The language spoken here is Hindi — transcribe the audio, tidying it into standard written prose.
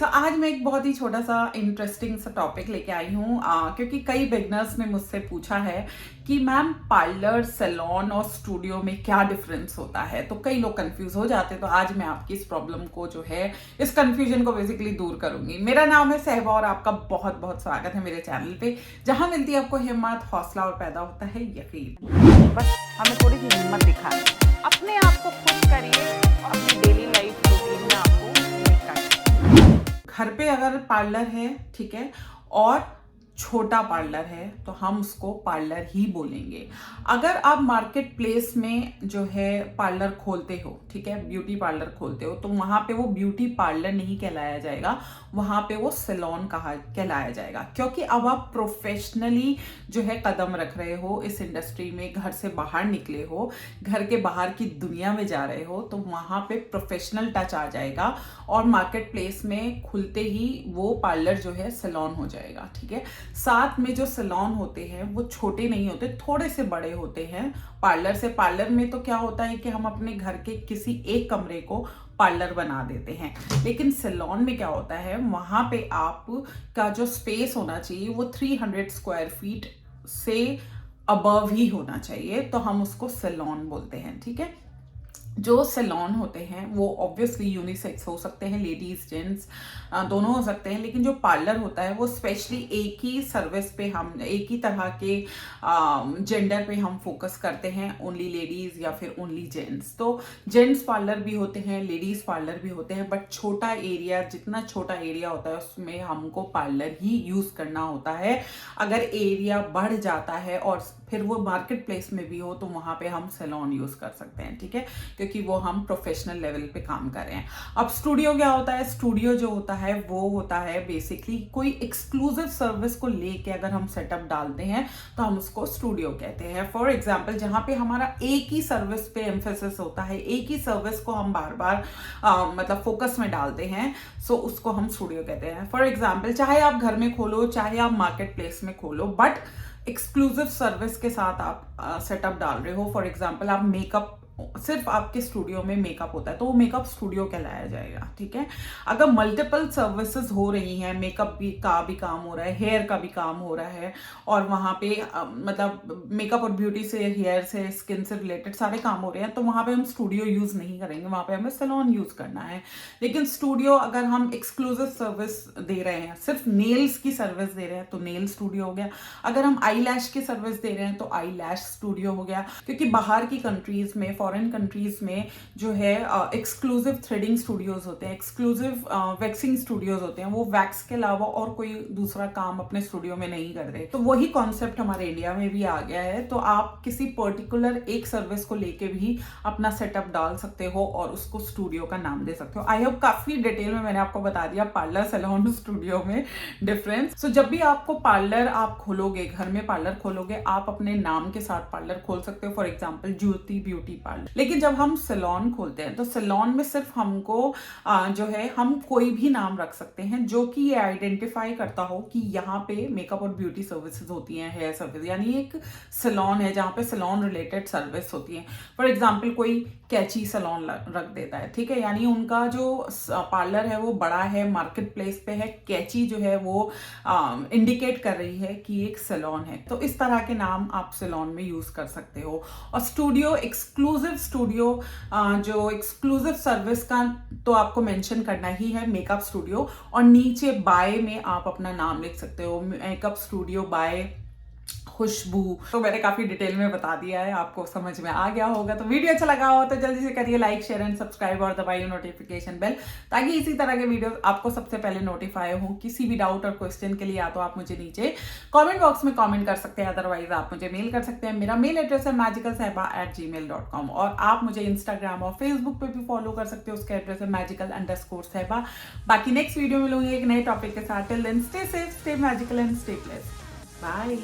सो आज मैं एक बहुत ही छोटा सा इंटरेस्टिंग सा टॉपिक लेके आई हूँ क्योंकि कई बिगनर्स ने मुझसे पूछा है कि मैम पार्लर, सैलून और स्टूडियो में क्या डिफरेंस होता है। तो कई लोग कंफ्यूज हो जाते हैं। तो आज मैं आपकी इस प्रॉब्लम को जो है, इस कंफ्यूजन को बेसिकली दूर करूंगी। मेरा नाम है सहबा और आपका बहुत बहुत स्वागत है मेरे चैनल पे, जहां मिलती है आपको हिम्मत, हौसला और पैदा होता है यकीन। बस हमें थोड़ी सी हिम्मत दिखानी, अपने आप को खुश करिए, अपनी डेली लाइफ रूटीन में आपको निकालिए। घर पे अगर पार्लर है, ठीक है, और छोटा पार्लर है तो हम उसको पार्लर ही बोलेंगे। अगर आप मार्केट प्लेस में जो है पार्लर खोलते हो, ठीक है, ब्यूटी पार्लर खोलते हो, तो वहां पे वो ब्यूटी पार्लर नहीं कहलाया जाएगा, वहां पे वो सैलून कहलाया जाएगा। क्योंकि अब आप प्रोफेशनली जो है कदम रख रहे हो इस इंडस्ट्री में, घर से बाहर निकले हो, घर के बाहर की दुनिया में जा रहे हो, तो वहां पे प्रोफेशनल टच आ जाएगा और मार्केट प्लेस में खुलते ही वो पार्लर जो है सैलून हो जाएगा। ठीक है, साथ में जो सैलून होते हैं वो छोटे नहीं होते, थोड़े से बड़े होते हैं पार्लर से। पार्लर में तो क्या होता है कि हम अपने घर के किसी एक कमरे को पार्लर बना देते हैं, लेकिन सैलून में क्या होता है, वहां पे आप का जो स्पेस होना चाहिए वो 300 स्क्वायर फीट से अबव ही होना चाहिए, तो हम उसको सैलून बोलते हैं। ठीक है, जो सैलून होते हैं वो ऑब्वियसली यूनिसेक्स हो सकते हैं, लेडीज जेंट्स दोनों हो सकते हैं, लेकिन जो पार्लर होता है वो स्पेशली एक ही सर्विस पे, हम एक ही तरह के जेंडर पे हम फोकस करते हैं, ओनली लेडीज या फिर ओनली जेंट्स। तो जेंट्स पार्लर भी होते हैं, लेडीज पार्लर भी होते हैं, बट छोटा एरिया, जितना छोटा एरिया होता है उसमें हमको पार्लर ही यूज करना होता है। अगर एरिया बढ़ जाता है और फिर वो मार्केट प्लेस में भी हो तो वहां पे हम सैलून यूज कर सकते हैं। ठीक है, क्योंकि वो हम प्रोफेशनल लेवल पे काम कर रहे हैं। अब स्टूडियो क्या होता है? स्टूडियो जो होता है वो होता है बेसिकली कोई एक्सक्लूसिव सर्विस को लेके अगर हम सेटअप डालते हैं तो हम उसको स्टूडियो कहते हैं। फॉर एग्जांपल, जहां पे हमारा एक ही सर्विस पे एम्फेसिस होता है, एक ही सर्विस को हम बार बार मतलब फोकस में डालते हैं, सो उसको हम स्टूडियो कहते हैं। फॉर एग्जाम्पल, चाहे आप घर में खोलो, चाहे आप मार्केट प्लेस में खोलो, बट एक्सक्लूसिव सर्विस के साथ आप सेटअप डाल रहे हो। फॉर एग्जाम्पल, आप मेकअप, सिर्फ आपके स्टूडियो में मेकअप होता है तो वो मेकअप स्टूडियो कहलाया जाएगा। ठीक है, अगर मल्टीपल सर्विसेज हो रही हैं, मेकअप का भी काम हो रहा है, हेयर का भी काम हो रहा है, और वहां पे मतलब मेकअप और ब्यूटी से, हेयर से, स्किन से रिलेटेड सारे काम हो रहे हैं, तो वहां पे हम स्टूडियो यूज नहीं करेंगे, वहां पे हमें सैलून यूज करना है। लेकिन स्टूडियो अगर हम एक्सक्लूसिव सर्विस दे रहे हैं, सिर्फ नेल्स की सर्विस दे रहे हैं तो नेल स्टूडियो हो गया। अगर हम आई लैश की सर्विस दे रहे हैं तो आई लैश स्टूडियो हो गया। क्योंकि बाहर की कंट्रीज में, फॉरेन कंट्रीज में जो है एक्सक्लूसिव थ्रेडिंग स्टूडियोज होते हैं, एक्सक्लूसिव वैक्सिंग स्टूडियोज होते हैं, वो वैक्स के अलावा और कोई दूसरा काम अपने स्टूडियो में नहीं करते। तो वही कॉन्सेप्ट हमारे इंडिया में भी आ गया है। तो आप किसी पर्टिकुलर एक सर्विस को लेके भी अपना सेटअप डाल सकते हो और उसको स्टूडियो का नाम दे सकते हो। आई होप काफी डिटेल में मैंने आपको बता दिया पार्लर, सैलून, स्टूडियो में डिफरेंस। सो जब भी आपको पार्लर आप खोलोगे, घर में पार्लर खोलोगे, आप अपने नाम के साथ पार्लर खोल सकते हो। For example, Jyoti beauty parlour. लेकिन जब हम सैलून खोलते हैं तो सैलून में सिर्फ हमको जो है, हम कोई भी नाम रख सकते हैं जो कि ये आइडेंटिफाई करता हो कि यहाँ पे मेकअप और ब्यूटी सर्विसेज होती हैं, हेयर सर्विस, यानी एक सैलून है जहाँ पे सैलून रिलेटेड सर्विस होती है। फॉर एग्जाम्पल, कोई कैची सैलून रख देता है, ठीक है, यानी उनका जो पार्लर है वो बड़ा है, मार्केट प्लेस पे है, कैची जो है वो इंडिकेट कर रही है कि एक सैलून है। तो इस तरह के नाम आप सैलून में यूज कर सकते हो। और स्टूडियो, एक्सक्लूसिव स्टूडियो, जो एक्सक्लूसिव सर्विस का तो आपको मेंशन करना ही है, मेकअप स्टूडियो, और नीचे बाय में आप अपना नाम लिख सकते हो, मेकअप स्टूडियो बाय खुशबू। तो मैंने काफी डिटेल में बता दिया है, आपको समझ में आ गया होगा। तो वीडियो अच्छा लगा हो तो जल्दी से करिए लाइक, शेयर एंड सब्सक्राइब और दबाइए नोटिफिकेशन बेल, ताकि इसी तरह के वीडियो आपको सबसे पहले नोटिफाई हो। किसी भी डाउट और क्वेश्चन के लिए या तो आप मुझे नीचे कमेंट बॉक्स में कमेंट कर सकते हैं, अदरवाइज आप मुझे मेल कर सकते हैं। मेरा मेल एड्रेस है magicalsehba@gmail.com, और आप मुझे इंस्टाग्राम और फेसबुक पे भी फॉलो कर सकते हो, उसका एड्रेस है magical_sehba। बाकी नेक्स्ट वीडियो में मिलूंगी एक नए टॉपिक के साथ। Till then stay safe, stay magical and stay blessed. Bye.